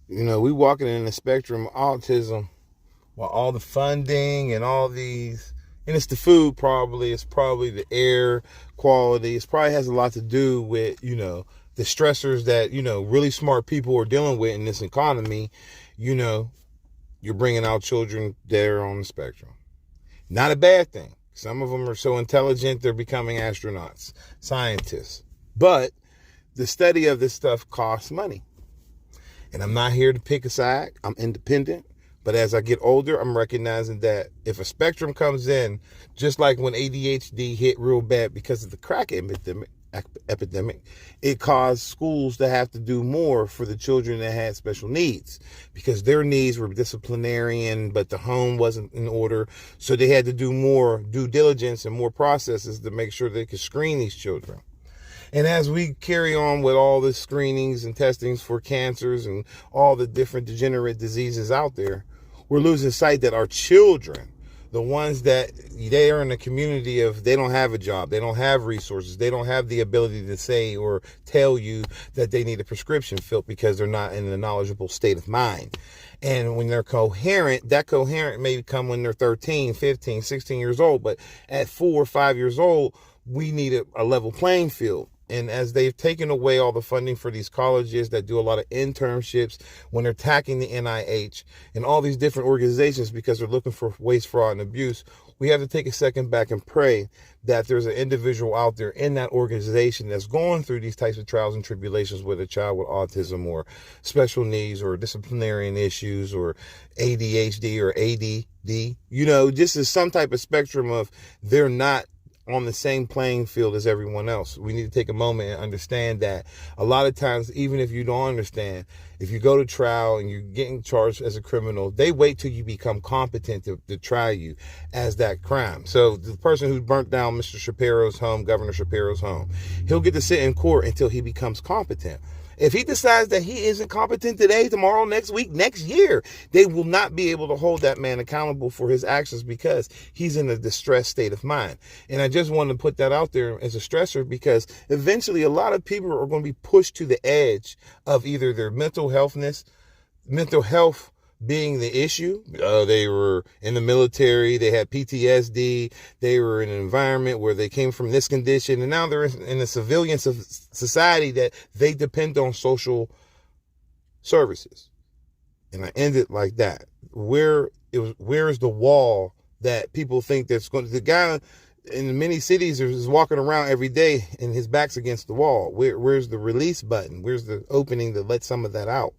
We walking in the spectrum of autism while all the funding and all these, and it's the food probably, it's probably the air quality, it probably has a lot to do with, the stressors that, really smart people are dealing with in this economy. you know, you're bringing out children there on the spectrum. Not a bad thing. Some of them are so intelligent, they're becoming astronauts, scientists. But the study of this stuff costs money. And I'm not here to pick a side. I'm independent. But as I get older, I'm recognizing that if a spectrum comes in, just like when ADHD hit real bad because of the crack epidemic, it caused schools to have to do more for the children that had special needs because their needs were disciplinarian, but the home wasn't in order. So they had to do more due diligence and more processes to make sure they could screen these children. And as we carry on with all the screenings and testings for cancers and all the different degenerate diseases out there, we're losing sight that our children, the ones that they are in the community of, they don't have a job, they don't have resources, they don't have the ability to say or tell you that they need a prescription filled because they're not in a knowledgeable state of mind. And when they're coherent, that coherent may come when they're 13, 15, 16 years old. But at 4 or 5 years old, we need a level playing field. And as they've taken away all the funding for these colleges that do a lot of internships, when they're attacking the NIH and all these different organizations because they're looking for waste, fraud, and abuse, we have to take a second back and pray that there's an individual out there in that organization that's going through these types of trials and tribulations with a child with autism or special needs or disciplinarian issues or ADHD or ADD. Just as some type of spectrum of they're not on the same playing field as everyone else. We need to take a moment and understand that a lot of times, even if you don't understand, if you go to trial and you're getting charged as a criminal, they wait till you become competent to try you as that crime. So the person who burnt down Mr. Shapiro's home, Governor Shapiro's home, he'll get to sit in court until he becomes competent. If he decides that he isn't competent today, tomorrow, next week, next year, they will not be able to hold that man accountable for his actions because he's in a distressed state of mind. And I just want to put that out there as a stressor because eventually a lot of people are going to be pushed to the edge of either their mental health being the issue. They were in the military, they had PTSD, they were in an environment where they came from this condition, and now they're in the civilians of society that they depend on social services. And I end it like that. Where is the wall that people think that's going to, the guy in many cities is walking around every day and his back's against the wall. Where's the release button? Where's the opening to let some of that out?